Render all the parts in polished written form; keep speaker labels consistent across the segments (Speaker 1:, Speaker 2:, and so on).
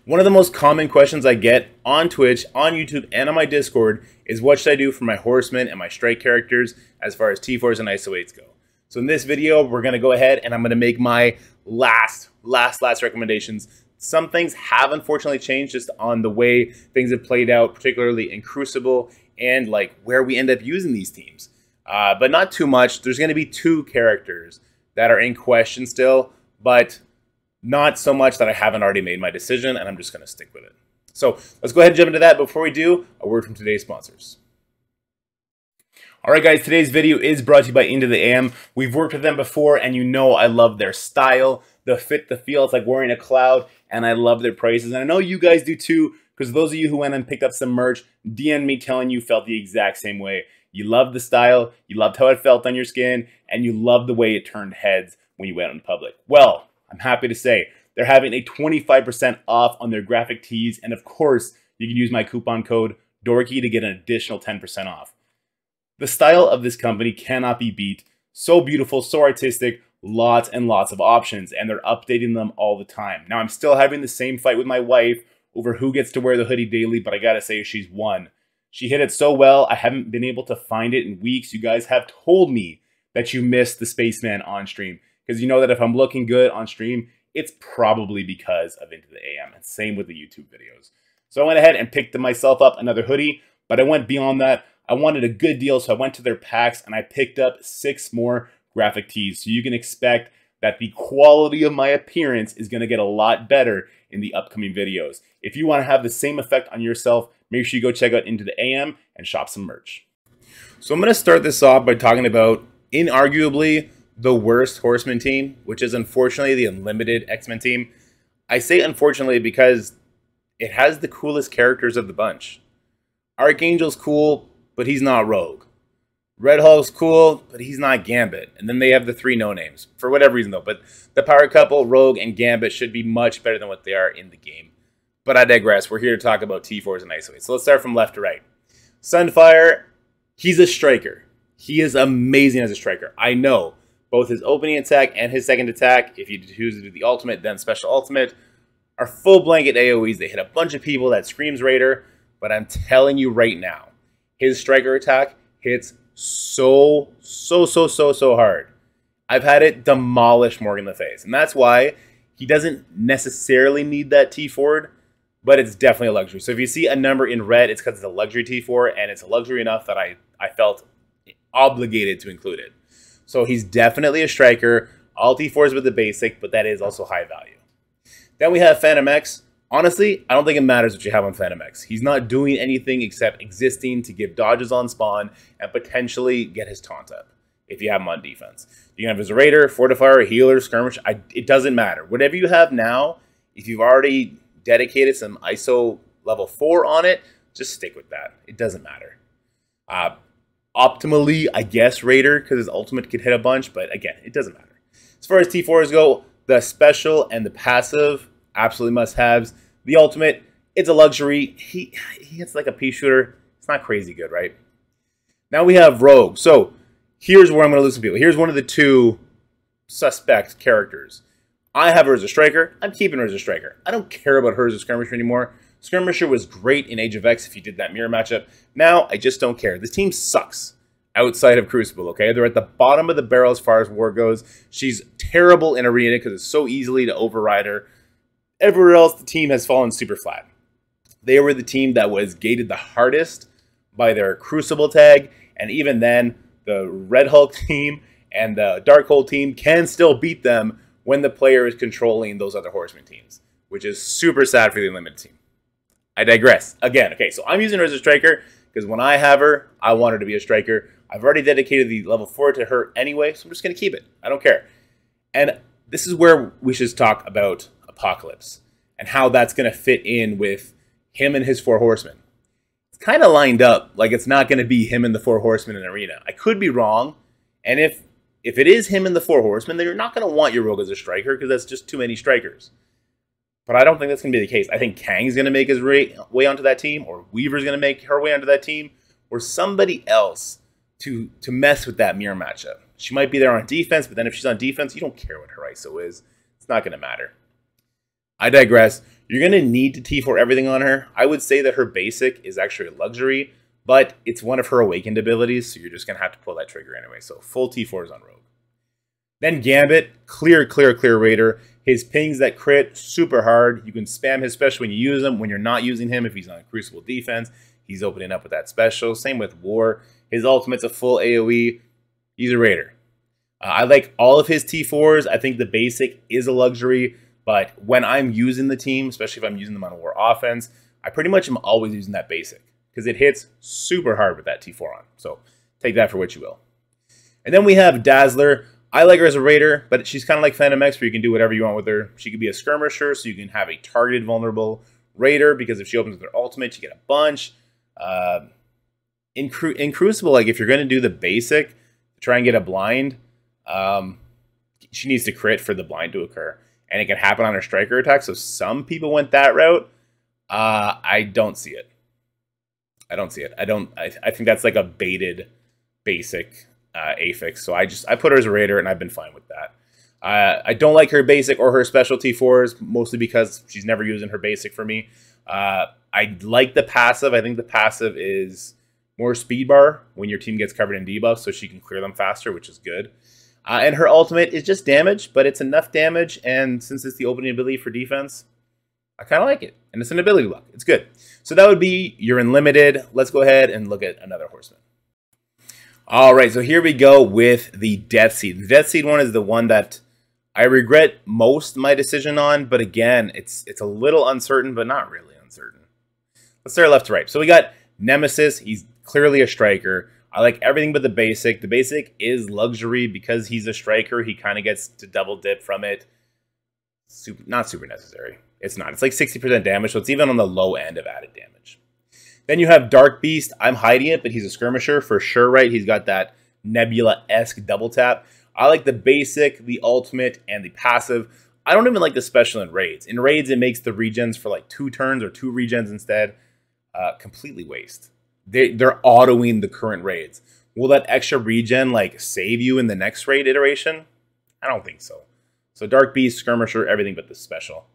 Speaker 1: One of the most common questions I get on Twitch, on YouTube, and on my Discord is what should I do for my Horsemen and my Strike characters as far as T4s and Iso8s go. So in this video, we're going to go ahead and I'm going to make my last recommendations. Some things have unfortunately changed just on the way things have played out, particularly in Crucible and like where we end up using these teams. But not too much. There's going to be two characters that are in question still, but not so much that I haven't already made my decision, and I'm just going to stick with it. So let's go ahead and jump into that. Before we do, a word from today's sponsors. Alright guys, today's video is brought to you by Into the AM. We've worked with them before, and you know I love their style, the fit, the feel. It's like wearing a cloud, and I love their prices. And I know you guys do too, because those of you who went and picked up some merch, DM'd me telling you felt the exact same way. You loved the style, you loved how it felt on your skin, and you loved the way it turned heads when you went out in public. Well, I'm happy to say they're having a 25% off on their graphic tees, and of course, you can use my coupon code DORKY to get an additional 10% off. The style of this company cannot be beat. So beautiful, so artistic, lots and lots of options, and they're updating them all the time. Now, I'm still having the same fight with my wife over who gets to wear the hoodie daily, but I gotta say she's won. She hit it so well, I haven't been able to find it in weeks. You guys have told me that you missed the Spaceman on stream, because you know that if I'm looking good on stream, it's probably because of Into the AM, and same with the YouTube videos. So I went ahead and picked myself up another hoodie, but I went beyond that. I wanted a good deal, so I went to their packs and I picked up 6 more graphic tees. So you can expect that the quality of my appearance is going to get a lot better in the upcoming videos. If you want to have the same effect on yourself, make sure you go check out Into the AM and shop some merch. So I'm going to start this off by talking about inarguably the worst Horseman team, which is unfortunately the Unlimited X-Men team. I say unfortunately because it has the coolest characters of the bunch. Archangel's cool, but he's not Rogue. Red Hulk's cool, but he's not Gambit. And then they have the 3 no-names, for whatever reason though. But the power couple, Rogue and Gambit, should be much better than what they are in the game. But I digress. We're here to talk about T4s and Iso8. So let's start from left to right. Sunfire, he's a striker. He is amazing as a striker. I know. Both his opening attack and his second attack, if you choose to do the ultimate, then special ultimate, are full blanket AoEs. They hit a bunch of people. That screams Raider. But I'm telling you right now, his striker attack hits so hard. I've had it demolish Morgan in the face. And that's why he doesn't necessarily need that T4, but it's definitely a luxury. So if you see a number in red, it's because it's a luxury T4, and it's a luxury enough that I felt obligated to include it. So he's definitely a striker. All T4s with the basic, but that is also high value. Then we have Phantom X. Honestly, I don't think it matters what you have on Phantom X. He's not doing anything except existing to give dodges on spawn and potentially get his taunt up if you have him on defense. You can have his Raider, Fortifier, Healer, Skirmish. It doesn't matter. Whatever you have now, if you've already dedicated some ISO level 4 on it, just stick with that. It doesn't matter. Optimally, I guess Raider, because his ultimate could hit a bunch, but again, it doesn't matter. As far as T4s go, the special and the passive, absolutely must-haves. The ultimate, it's a luxury. He hits like a pea shooter. It's not crazy good, right? Now we have Rogue. So here's where I'm going to lose some people. Here's one of the 2 suspect characters. I have her as a striker. I'm keeping her as a striker. I don't care about her as a skirmisher anymore. Skirmisher was great in Age of X if you did that mirror matchup. Now, I just don't care. This team sucks outside of Crucible, okay? They're at the bottom of the barrel as far as war goes. She's terrible in Arena because it's so easily to override her. Everywhere else, the team has fallen super flat. They were the team that was gated the hardest by their Crucible tag, and even then, the Red Hulk team and the Darkhold team can still beat them when the player is controlling those other Horseman teams, which is super sad for the Unlimited team. I digress. Again, okay, so I'm using her as a striker because when I have her, I want her to be a striker. I've already dedicated the level 4 to her anyway, so I'm just going to keep it. I don't care. And this is where we should talk about Apocalypse and how that's going to fit in with him and his 4 Horsemen. It's kind of lined up like it's not going to be him and the 4 Horsemen in Arena. I could be wrong, and if it is him and the 4 Horsemen, then you're not going to want your Rogue as a striker because that's just too many strikers. But I don't think that's going to be the case. I think Kang's going to make his way onto that team, or Weaver's going to make her way onto that team, or somebody else to mess with that mirror matchup. She might be there on defense, but then if she's on defense, you don't care what her ISO is. It's not going to matter. I digress. You're going to need to T4 everything on her. I would say that her basic is actually a luxury, but it's one of her awakened abilities, so you're just going to have to pull that trigger anyway. So full T4s on Rogue. Then Gambit, clear Raider. His pings that crit, super hard. You can spam his special when you use him. When you're not using him, if he's on Crucible defense, he's opening up with that special. Same with War. His ultimate's a full AoE. He's a Raider. I like all of his T4s. I think the basic is a luxury, but when I'm using the team, especially if I'm using them on War offense, I pretty much am always using that basic because it hits super hard with that T4 on. So take that for what you will. And then we have Dazzler. I like her as a Raider, but she's kind of like Phantom X where you can do whatever you want with her. She could be a skirmisher, so you can have a targeted vulnerable Raider because if she opens with her ultimate, you get a bunch. In Crucible, like if you're going to do the basic, try and get a blind, she needs to crit for the blind to occur. And it can happen on her striker attack, so some people went that route. I don't see it. I don't see it. I think that's like a baited basic affix. So I put her as a Raider, and I've been fine with that. I don't like her basic or her special T4s, mostly because she's never using her basic for me. I like the passive. I think the passive is more speed bar when your team gets covered in debuffs, so she can clear them faster, which is good. And her ultimate is just damage, but it's enough damage, and since it's the opening ability for defense, I kind of like it. And it's an ability block. It's good. So that would be your Unlimited. Let's go ahead and look at another Horseman. All right, so here we go with the Death Seed. The Death Seed one is the one that I regret most my decision on, but again, it's a little uncertain, but not really uncertain. Let's start left to right. So we got Nemesis. He's clearly a striker. I like everything but the basic. The basic is luxury because he's a striker. He kind of gets to double dip from it. Not super necessary. It's not. It's like 60% damage, so it's even on the low end of added damage. Then you have Dark Beast. I'm hiding it, but he's a skirmisher for sure, right? He's got that Nebula-esque double tap. I like the basic, the ultimate, and the passive. I don't even like the special in raids. In raids, it makes the regens for like 2 turns or 2 regens instead. Completely waste. They're autoing the current raids. Will that extra regen like save you in the next raid iteration? I don't think so. So Dark Beast, skirmisher, everything but the special.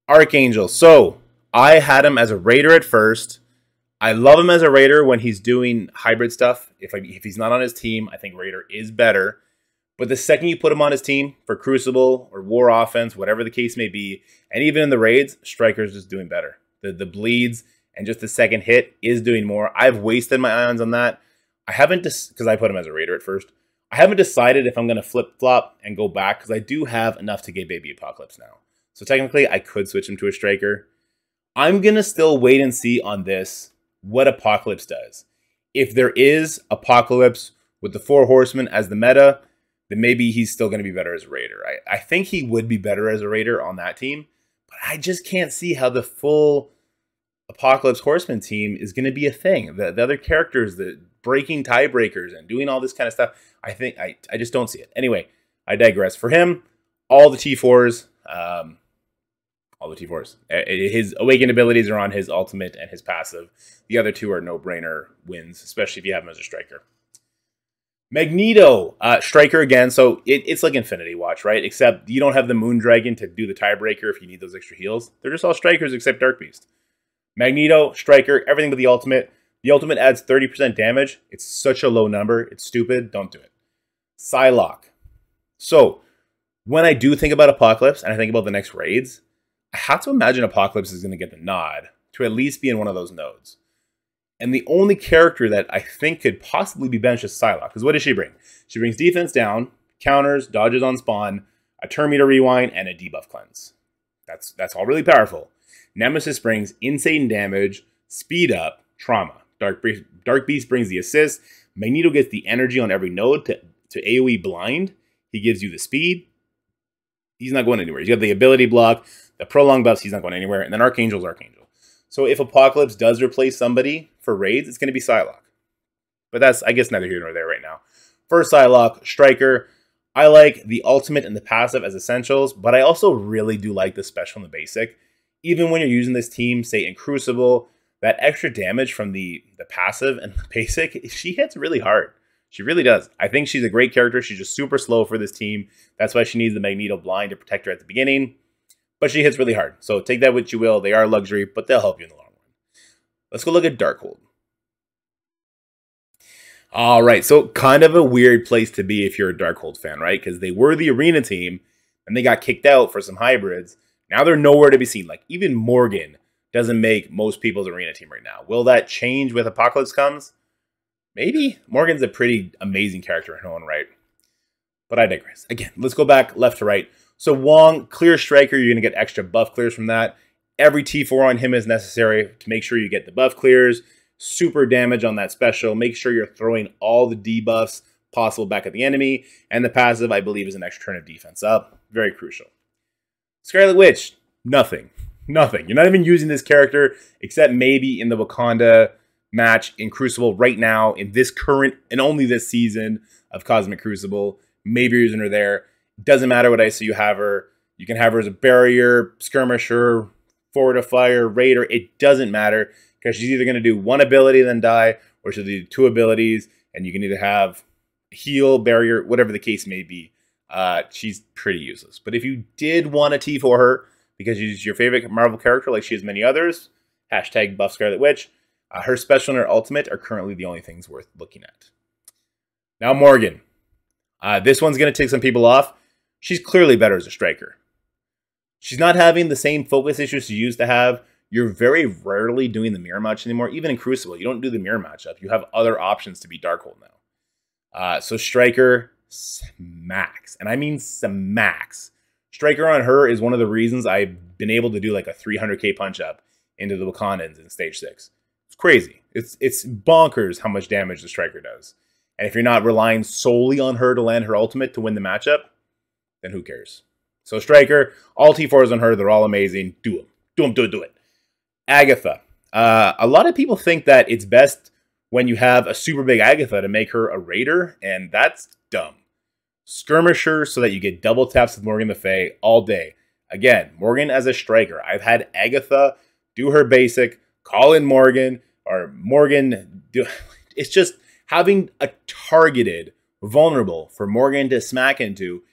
Speaker 1: Archangel. So I had him as a Raider at first. I love him as a Raider when he's doing hybrid stuff. If he's not on his team, I think Raider is better. But the second you put him on his team for Crucible or War offense, whatever the case may be, and even in the raids, Striker's just doing better. The bleeds and just the second hit is doing more. I've wasted my ions on that. I haven't, because I put him as a Raider at first. I haven't decided if I'm going to flip-flop and go back, because I do have enough to get Baby Apocalypse now. So technically, I could switch him to a Striker. I'm going to still wait and see on this what Apocalypse does. If there is Apocalypse with the 4 Horsemen as the meta, then maybe he's still going to be better as a Raider. I think he would be better as a Raider on that team, but I just can't see how the full Apocalypse Horseman team is going to be a thing. The other characters, the breaking tiebreakers and doing all this kind of stuff, I just don't see it. Anyway, I digress. For him, all the T4s, his awakened abilities are on his ultimate and his passive. The other 2 are no-brainer wins, especially if you have him as a Striker. Magneto, Striker again, so it's like Infinity Watch, right? Except you don't have the Moon Dragon to do the tiebreaker if you need those extra heals. They're just all Strikers except Dark Beast. Magneto, Striker, everything but the ultimate. The ultimate adds 30% damage. It's such a low number. It's stupid. Don't do it. Psylocke. So, when I do think about Apocalypse, and I think about the next raids, I have to imagine Apocalypse is going to get the nod to at least be in one of those nodes. And the only character that I think could possibly be benched is Psylocke. Because what does she bring? She brings defense down, counters, dodges on spawn, a turn meter rewind, and a debuff cleanse. That's all really powerful. Nemesis brings insane damage, speed up, trauma. Dark Beast brings the assist. Magneto gets the energy on every node to AoE blind. He gives you the speed. He's not going anywhere. He's got the ability block, the prolonged buffs, he's not going anywhere. And then Archangel's Archangel. So if Apocalypse does replace somebody for raids, it's going to be Psylocke. But that's, I guess, neither here nor there right now. For Psylocke, Striker, I like the ultimate and the passive as essentials, but I also really do like the special and the basic. Even when you're using this team, say in Crucible, that extra damage from the passive and the basic, she hits really hard. She really does. I think she's a great character. She's just super slow for this team. That's why she needs the Magneto blind to protect her at the beginning. but she hits really hard. So take that what you will. They are luxury, but they'll help you in the long run. Let's go look at Darkhold. All right, so kind of a weird place to be if you're a Darkhold fan, right? Because they were the arena team, and they got kicked out for some hybrids. Now they're nowhere to be seen. Like, even Morgan doesn't make most people's arena team right now. Will that change with Apocalypse comes? Maybe. Morgan's a pretty amazing character in her own right. But I digress. Again, let's go back left to right. So Wong, clear striker, you're going to get extra buff clears from that. Every T4 on him is necessary to make sure you get the buff clears. Super damage on that special. Make sure you're throwing all the debuffs possible back at the enemy. And the passive, I believe, is an extra turn of defense up. Very crucial. Scarlet Witch, nothing. Nothing. You're not even using this character, except maybe in the Wakanda match in Crucible right now, in this current and only this season of Cosmic Crucible. Maybe you're using her there. Doesn't matter what ISO you have her. You can have her as a barrier, skirmisher, forward of fire, raider. It doesn't matter, because she's either going to do one ability and then die, or she'll do two abilities, and you can either have heal, barrier, whatever the case may be. She's pretty useless. But if you did want to T4 her, because she's your favorite Marvel character like she has many others, hashtag buff Scarlet Witch, her special and her ultimate are currently the only things worth looking at. Now Morgan. This one's going to take some people off. She's clearly better as a striker. She's not having the same focus issues she used to have. You're very rarely doing the mirror match anymore. Even in Crucible, you don't do the mirror matchup. You have other options to be Darkhold now. So Striker smacks. And I mean smacks. Striker on her is one of the reasons I've been able to do like a 300k punch up into the Wakandans in stage 6. It's crazy. It's bonkers how much damage the Striker does. And if you're not relying solely on her to land her ultimate to win the matchup, then who cares? So Striker, all T4s on her, they're all amazing. Do them. Do it. Agatha. A lot of people think that it's best when you have a super big Agatha to make her a raider, and that's dumb. Skirmisher so that you get double taps with Morgan the Fae all day. Again, Morgan as a striker. I've had Agatha do her basic, call in Morgan, or Morgan do... It's just having a targeted vulnerable for Morgan to smack into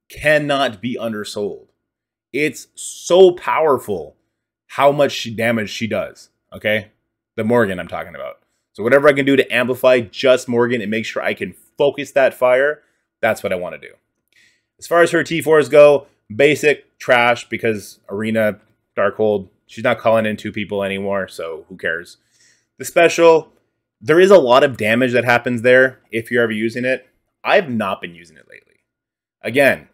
Speaker 1: cannot be undersold. It's so powerful how much damage she does, okay? The Morgan I'm talking about. So whatever I can do to amplify just Morgan and make sure I can focus that fire, that's what I want to do. As far as her T4s go, basic, trash, because Arena, Darkhold, she's not calling in 2 people anymore, so who cares? The special, there is a lot of damage that happens there if you're ever using it. I've not been using it lately. Again,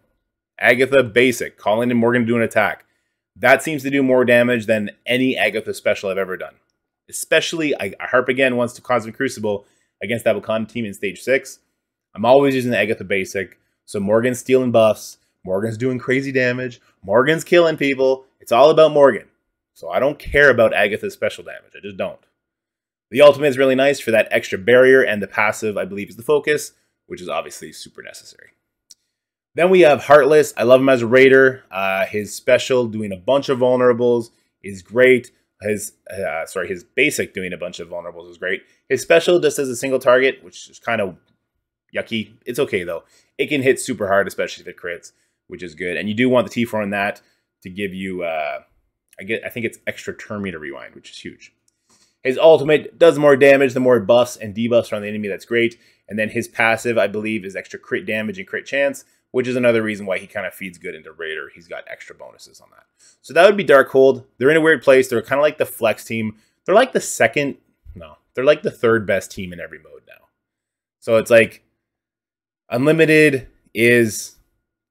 Speaker 1: Agatha, basic, calling in Morgan to do an attack. That seems to do more damage than any Agatha special I've ever done. Especially, I harp again once to Cosmic Crucible against that Wakanda team in stage 6. I'm always using the Agatha basic. So Morgan's stealing buffs. Morgan's doing crazy damage. Morgan's killing people. It's all about Morgan. So I don't care about Agatha's special damage. I just don't. The ultimate is really nice for that extra barrier, and the passive, I believe, is the focus, which is obviously super necessary. Then we have Heartless. I love him as a raider. His special, doing a bunch of vulnerables, is great. His basic, doing a bunch of vulnerables, is great. His special just as a single target, which is kind of yucky. It's okay, though. It can hit super hard, especially if it crits, which is good. And you do want the T4 on that to give you, I think it's extra turn meter rewind, which is huge. His ultimate does more damage the more buffs and debuffs on the enemy. That's great. And then his passive, I believe, is extra crit damage and crit chance, which is another reason why he kind of feeds good into Raider. He's got extra bonuses on that. So that would be Darkhold. They're in a weird place. They're kind of like the flex team. They're like the they're like the 3rd best team in every mode now. So it's like Unlimited is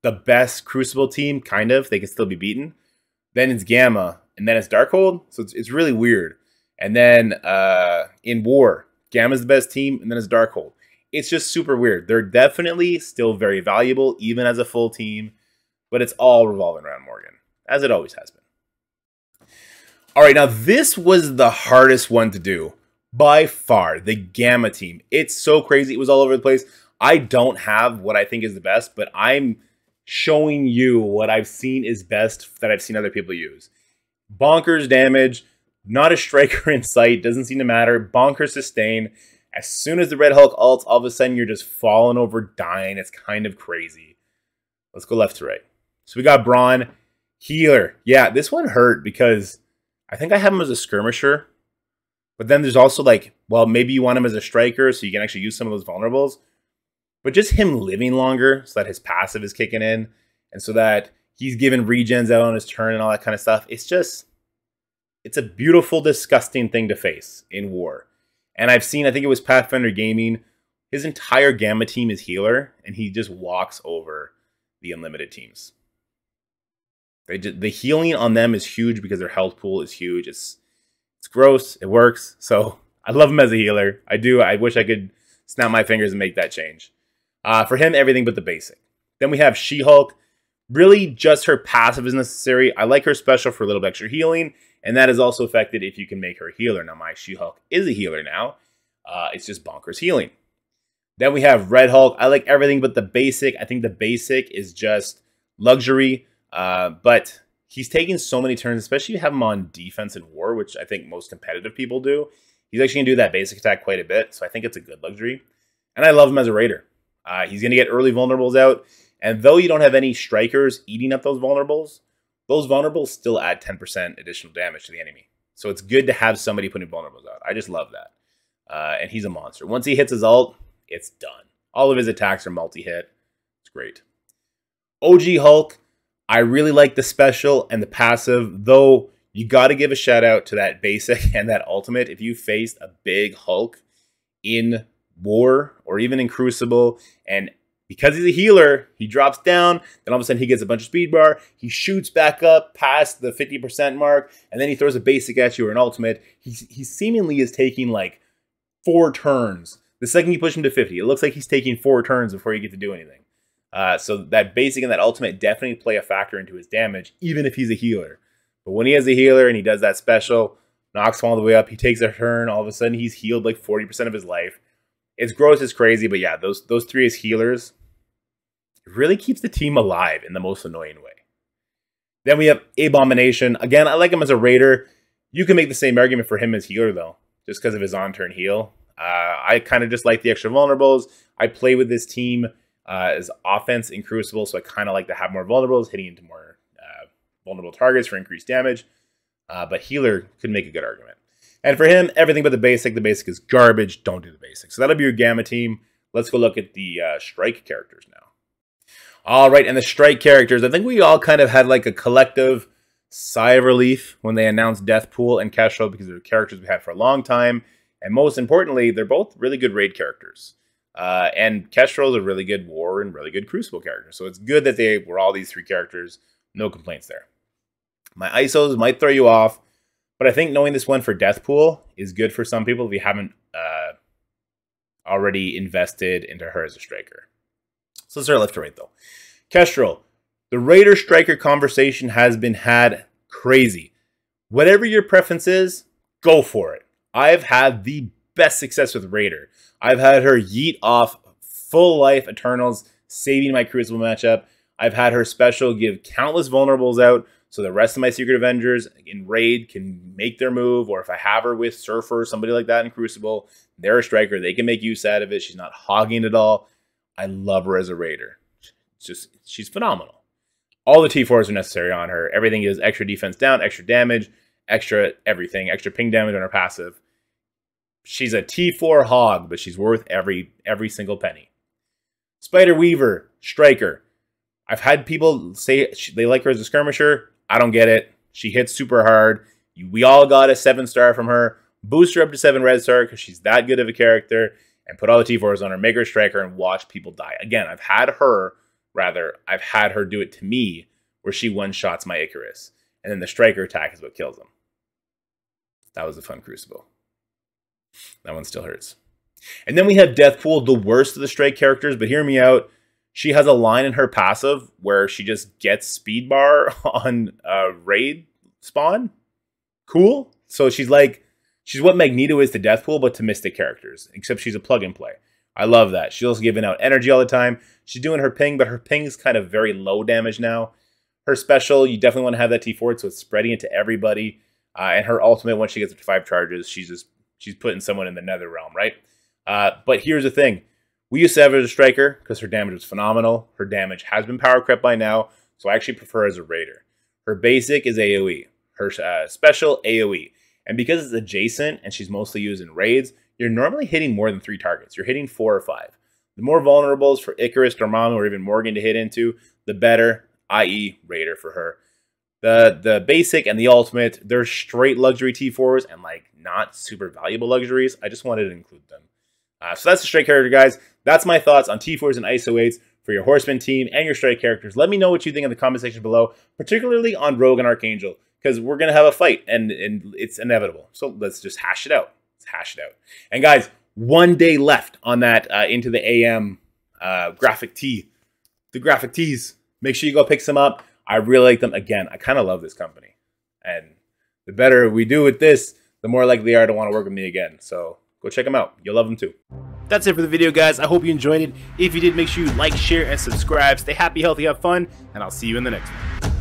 Speaker 1: the best Crucible team, kind of. They can still be beaten. Then it's Gamma, and then it's Darkhold. So it's really weird. And then in War, Gamma's the best team, and then it's Darkhold. It's just super weird. They're definitely still very valuable, even as a full team, but it's all revolving around Morgan, as it always has been. All right, now this was the hardest one to do, by far, the Gamma team. It's so crazy. It was all over the place. I don't have what I think is the best, but I'm showing you what I've seen is best that I've seen other people use. Bonkers damage, not a striker in sight, doesn't seem to matter. Bonkers sustain. As soon as the Red Hulk ults, all of a sudden you're just falling over, dying. It's kind of crazy. Let's go left to right. So we got Braun. Healer. Yeah, this one hurt because I think I have him as a skirmisher. But then there's also like, well, maybe you want him as a striker so you can actually use some of those vulnerables. But just him living longer so that his passive is kicking in and so that he's given regens out on his turn and all that kind of stuff. It's just, it's a beautiful, disgusting thing to face in war. And I've seen, I think it was Pathfinder Gaming, his entire Gamma team is healer, and he just walks over the unlimited teams. The healing on them is huge because their health pool is huge. It's gross. It works. So I love him as a healer. I do. I wish I could snap my fingers and make that change. For him, everything but the basic. Then we have She-Hulk. Really, just her passive is necessary. I like her special for a little bit extra healing, and that is also affected if you can make her a healer. Now, my She-Hulk is a healer now. It's just bonkers healing. Then we have Red Hulk. I like everything but the basic. I think the basic is just luxury, but he's taking so many turns, especially if you have him on defense in war, which I think most competitive people do. He's actually going to do that basic attack quite a bit, so I think it's a good luxury. And I love him as a raider. He's going to get early vulnerables out, and though you don't have any strikers eating up those vulnerables still add 10% additional damage to the enemy. So it's good to have somebody putting vulnerables out. I just love that. And he's a monster. Once he hits his ult, it's done. All of his attacks are multi-hit. It's great. OG Hulk, I really like the special and the passive, though you got to give a shout out to that basic and that ultimate. If you faced a big Hulk in war or even in Crucible, and because he's a healer, he drops down, then all of a sudden he gets a bunch of speed bar, he shoots back up past the 50% mark, and then he throws a basic at you or an ultimate. He seemingly is taking like 4 turns. The second you push him to 50, it looks like he's taking 4 turns before you get to do anything. So that basic and that ultimate definitely play a factor into his damage, even if he's a healer. But when he has a healer and he does that special, knocks him all the way up, he takes a turn, all of a sudden he's healed like 40% of his life. It's gross, it's crazy, but yeah, those 3 as healers, it really keeps the team alive in the most annoying way. Then we have Abomination. Again, I like him as a raider. You can make the same argument for him as healer, though, just because of his on-turn heal. I kind of just like the extra vulnerables. I play with this team as offense in Crucible, so I kind of like to have more vulnerables, hitting into more vulnerable targets for increased damage. But healer could make a good argument. And for him, everything but the basic. The basic is garbage. Don't do the basic. So that'll be your Gamma team. Let's go look at the strike characters now. All right, and the strike characters. I think we all kind of had like a collective sigh of relief when they announced Deathpool and Kestrel because they're characters we had for a long time. And most importantly, they're both really good raid characters. And Kestrel is a really good war and really good Crucible character. So it's good that they were all these 3 characters. No complaints there. My ISOs might throw you off, but I think knowing this one for Deathpool is good for some people if you haven't already invested into her as a striker. So let's start left to right, though. Kestrel, the Raider-Striker conversation has been had crazy. Whatever your preference is, go for it. I've had the best success with Raider. I've had her yeet off full life Eternals, saving my Crucible matchup. I've had her special give countless vulnerables out, so the rest of my Secret Avengers in Raid can make their move, or if I have her with Surfer or somebody like that in Crucible, they're a striker. They can make use out of it. She's not hogging it all. I love her as a Raider. She's phenomenal. All the T4s are necessary on her. Everything is extra defense down, extra damage, extra everything, extra ping damage on her passive. She's a T4 hog, but she's worth every single penny. Spider Weaver, striker. I've had people say they like her as a skirmisher. I don't get it. She hits super hard. We all got a 7-star from her. Boost her up to 7 red star because she's that good of a character. And put all the T4s on her, make her a striker, and watch people die. Again, I've had her do it to me where she one-shots my Icarus. And then the striker attack is what kills him. That was a fun Crucible. That one still hurts. And then we have Deathpool, the worst of the strike characters, but hear me out. She has a line in her passive where she just gets speed bar on raid spawn. Cool. So she's what Magneto is to Deathpool, but to Mystic characters, except she's a plug and play. I love that. She's also giving out energy all the time. She's doing her ping, but her ping is kind of very low damage now. Her special, you definitely want to have that T4, so it's spreading it to everybody. And her ultimate, once she gets up to 5 charges, she's putting someone in the nether realm, right? But here's the thing. We used to have her as a striker because her damage was phenomenal. Her damage has been power crept by now, so I actually prefer her as a raider. Her basic is AoE. Her special, AoE. And because it's adjacent and she's mostly used in raids, you're normally hitting more than 3 targets. You're hitting 4 or 5. The more vulnerables for Icarus, Dormammu, or even Morgan to hit into, the better, i.e. Raider for her. The basic and the ultimate, they're straight luxury T4s and like not super valuable luxuries. I just wanted to include them. So that's the strike character, guys. That's my thoughts on T4s and Iso8s for your Horseman team and your strike characters. Let me know what you think in the comment section below, particularly on Rogue and Archangel, because we're going to have a fight and it's inevitable. So let's just hash it out. Let's hash it out. And guys, 1 day left on that Into the AM graphic tee. The graphic tees. Make sure you go pick some up. I really like them. Again, I kind of love this company. And the better we do with this, the more likely they are to want to work with me again. So go check them out. You'll love them too. That's it for the video, guys. I hope you enjoyed it. If you did, make sure you like, share, and subscribe. Stay happy, healthy, have fun, and I'll see you in the next one.